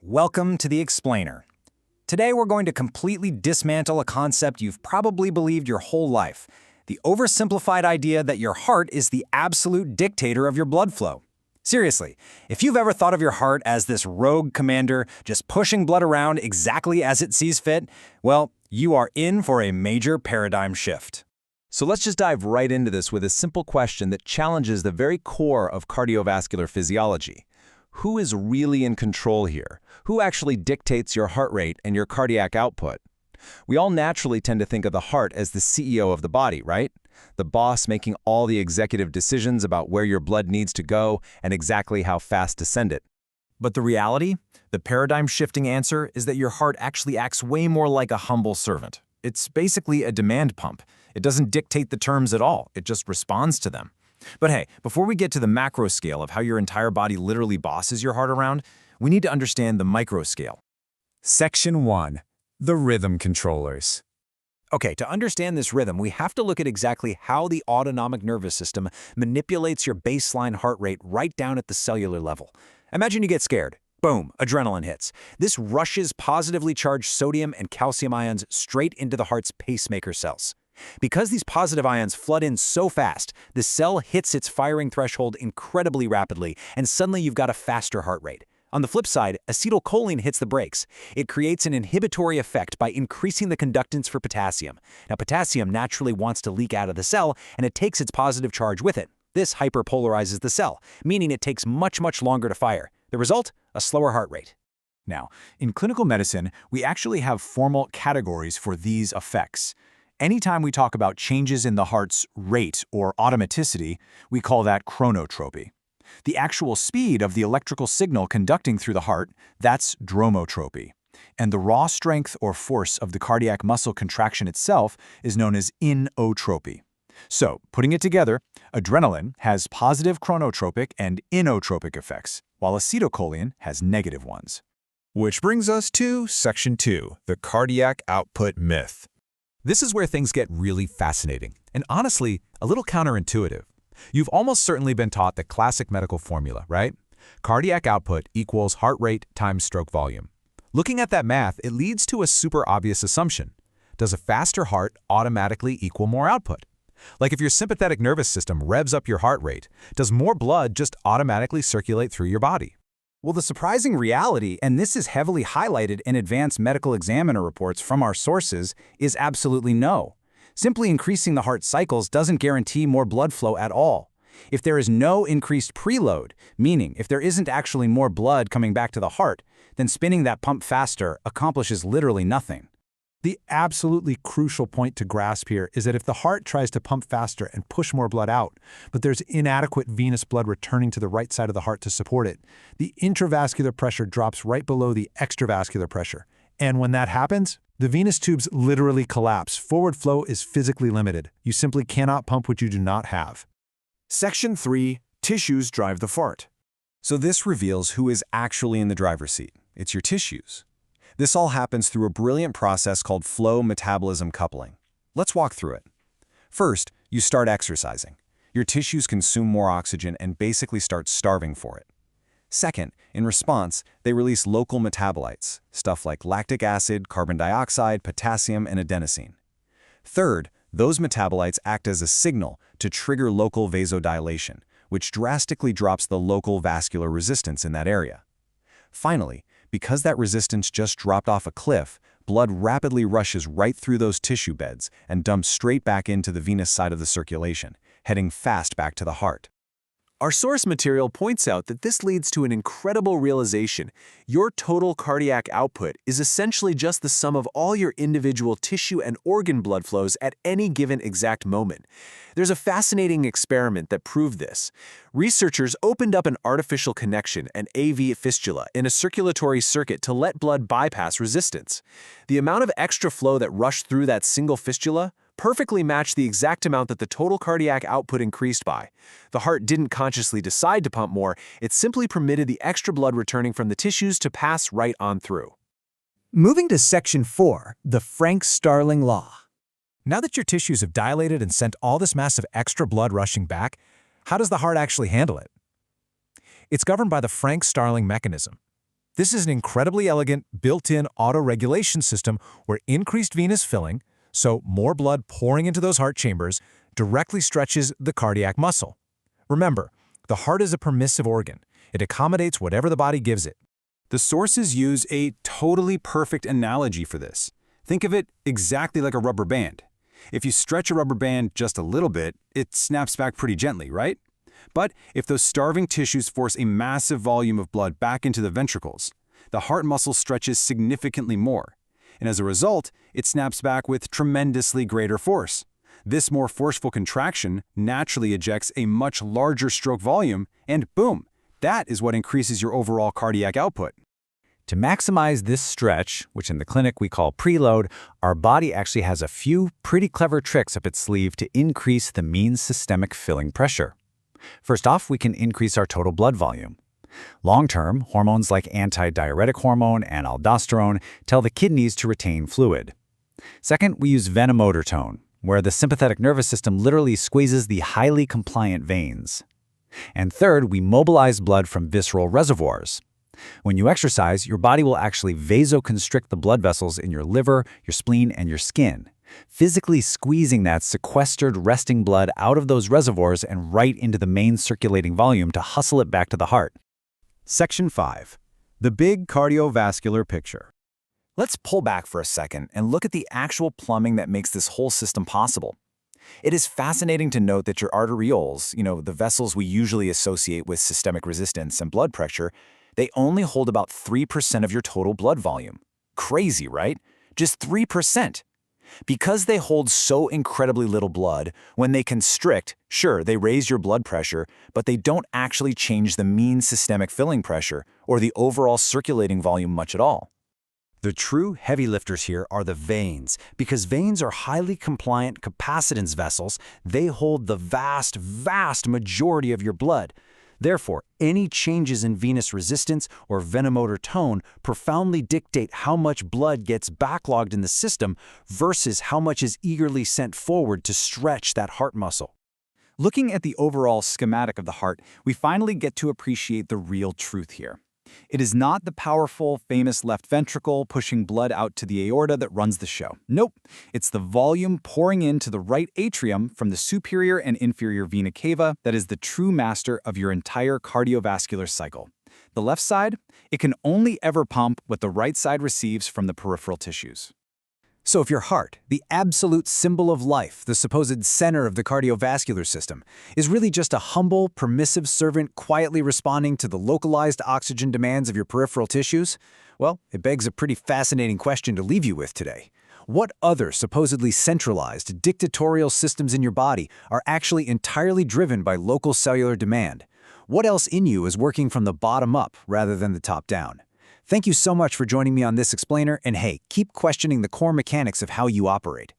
Welcome to The Explainer. Today we're going to completely dismantle a concept you've probably believed your whole life, the oversimplified idea that your heart is the absolute dictator of your blood flow. Seriously, if you've ever thought of your heart as this rogue commander just pushing blood around exactly as it sees fit, well, you are in for a major paradigm shift. So let's just dive right into this with a simple question that challenges the very core of cardiovascular physiology. Who is really in control here? Who actually dictates your heart rate and your cardiac output? We all naturally tend to think of the heart as the CEO of the body, right? The boss making all the executive decisions about where your blood needs to go and exactly how fast to send it. But the reality, the paradigm-shifting answer, is that your heart actually acts way more like a humble servant. It's basically a demand pump. It doesn't dictate the terms at all, it just responds to them. But hey, before we get to the macro scale of how your entire body literally bosses your heart around, we need to understand the micro scale. Section 1. The Rhythm Controllers. Okay, to understand this rhythm, we have to look at exactly how the autonomic nervous system manipulates your baseline heart rate right down at the cellular level. Imagine you get scared. Boom, adrenaline hits. This rushes positively charged sodium and calcium ions straight into the heart's pacemaker cells. Because these positive ions flood in so fast, the cell hits its firing threshold incredibly rapidly, and suddenly you've got a faster heart rate. On the flip side, acetylcholine hits the brakes. It creates an inhibitory effect by increasing the conductance for potassium. Now, potassium naturally wants to leak out of the cell, and it takes its positive charge with it. This hyperpolarizes the cell, meaning it takes much longer to fire. The result? A slower heart rate. Now, in clinical medicine, we actually have formal categories for these effects. Anytime we talk about changes in the heart's rate or automaticity, we call that chronotropy. The actual speed of the electrical signal conducting through the heart, that's dromotropy. And the raw strength or force of the cardiac muscle contraction itself is known as inotropy. So, putting it together, adrenaline has positive chronotropic and inotropic effects, while acetylcholine has negative ones. Which brings us to Section 2, the cardiac output myth. This is where things get really fascinating, and honestly, a little counterintuitive. You've almost certainly been taught the classic medical formula, right? Cardiac output equals heart rate times stroke volume. Looking at that math, it leads to a super obvious assumption. Does a faster heart automatically equal more output? Like if your sympathetic nervous system revs up your heart rate, does more blood just automatically circulate through your body? Well, the surprising reality, and this is heavily highlighted in advanced medical examiner reports from our sources, is absolutely no. Simply increasing the heart cycles doesn't guarantee more blood flow at all. If there is no increased preload, meaning if there isn't actually more blood coming back to the heart, then spinning that pump faster accomplishes literally nothing. The absolutely crucial point to grasp here is that if the heart tries to pump faster and push more blood out, but there's inadequate venous blood returning to the right side of the heart to support it, the intravascular pressure drops right below the extravascular pressure. And when that happens, the venous tubes literally collapse. Forward flow is physically limited. You simply cannot pump what you do not have. Section 3, tissues drive the fart. So this reveals who is actually in the driver's seat. It's your tissues. This all happens through a brilliant process called flow-metabolism coupling. Let's walk through it. First, you start exercising. Your tissues consume more oxygen and basically start starving for it. Second, in response, they release local metabolites, stuff like lactic acid, carbon dioxide, potassium, and adenosine. Third, those metabolites act as a signal to trigger local vasodilation, which drastically drops the local vascular resistance in that area. Finally, because that resistance just dropped off a cliff, blood rapidly rushes right through those tissue beds and dumps straight back into the venous side of the circulation, heading fast back to the heart. Our source material points out that this leads to an incredible realization. Your total cardiac output is essentially just the sum of all your individual tissue and organ blood flows at any given exact moment. There's a fascinating experiment that proved this. Researchers opened up an artificial connection, an AV fistula, in a circulatory circuit to let blood bypass resistance. The amount of extra flow that rushed through that single fistula perfectly matched the exact amount that the total cardiac output increased by. The heart didn't consciously decide to pump more, it simply permitted the extra blood returning from the tissues to pass right on through. Moving to Section 4, the Frank-Starling Law. Now that your tissues have dilated and sent all this massive extra blood rushing back, how does the heart actually handle it? It's governed by the Frank-Starling mechanism. This is an incredibly elegant, built-in auto-regulation system where increased venous filling, so more blood pouring into those heart chambers, directly stretches the cardiac muscle. Remember, the heart is a permissive organ. It accommodates whatever the body gives it. The sources use a totally perfect analogy for this. Think of it exactly like a rubber band. If you stretch a rubber band just a little bit, it snaps back pretty gently, right? But if those starving tissues force a massive volume of blood back into the ventricles, the heart muscle stretches significantly more. And as a result, it snaps back with tremendously greater force. This more forceful contraction naturally ejects a much larger stroke volume, and boom, that is what increases your overall cardiac output. To maximize this stretch, which in the clinic we call preload, our body actually has a few pretty clever tricks up its sleeve to increase the mean systemic filling pressure. First off, we can increase our total blood volume. Long-term, hormones like anti-diuretic hormone and aldosterone tell the kidneys to retain fluid. Second, we use venomotor tone, where the sympathetic nervous system literally squeezes the highly compliant veins. And third, we mobilize blood from visceral reservoirs. When you exercise, your body will actually vasoconstrict the blood vessels in your liver, your spleen, and your skin, physically squeezing that sequestered resting blood out of those reservoirs and right into the main circulating volume to hustle it back to the heart. Section 5. The big cardiovascular picture. Let's pull back for a second and look at the actual plumbing that makes this whole system possible. It is fascinating to note that your arterioles, the vessels we usually associate with systemic resistance and blood pressure, they only hold about 3% of your total blood volume. Crazy, right? Just 3%. Because they hold so incredibly little blood, when they constrict, sure, they raise your blood pressure, but they don't actually change the mean systemic filling pressure or the overall circulating volume much at all. The true heavy lifters here are the veins. Because veins are highly compliant capacitance vessels, they hold the vast, vast majority of your blood. Therefore, any changes in venous resistance or venomotor tone profoundly dictate how much blood gets backlogged in the system versus how much is eagerly sent forward to stretch that heart muscle. Looking at the overall schematic of the heart, we finally get to appreciate the real truth here. It is not the powerful, famous left ventricle pushing blood out to the aorta that runs the show. Nope, it's the volume pouring into the right atrium from the superior and inferior vena cava that is the true master of your entire cardiovascular cycle. The left side, it can only ever pump what the right side receives from the peripheral tissues. So if your heart, the absolute symbol of life, the supposed center of the cardiovascular system, is really just a humble, permissive servant quietly responding to the localized oxygen demands of your peripheral tissues, well, it begs a pretty fascinating question to leave you with today. What other supposedly centralized, dictatorial systems in your body are actually entirely driven by local cellular demand? What else in you is working from the bottom up rather than the top down? Thank you so much for joining me on this explainer, and hey, keep questioning the core mechanics of how you operate.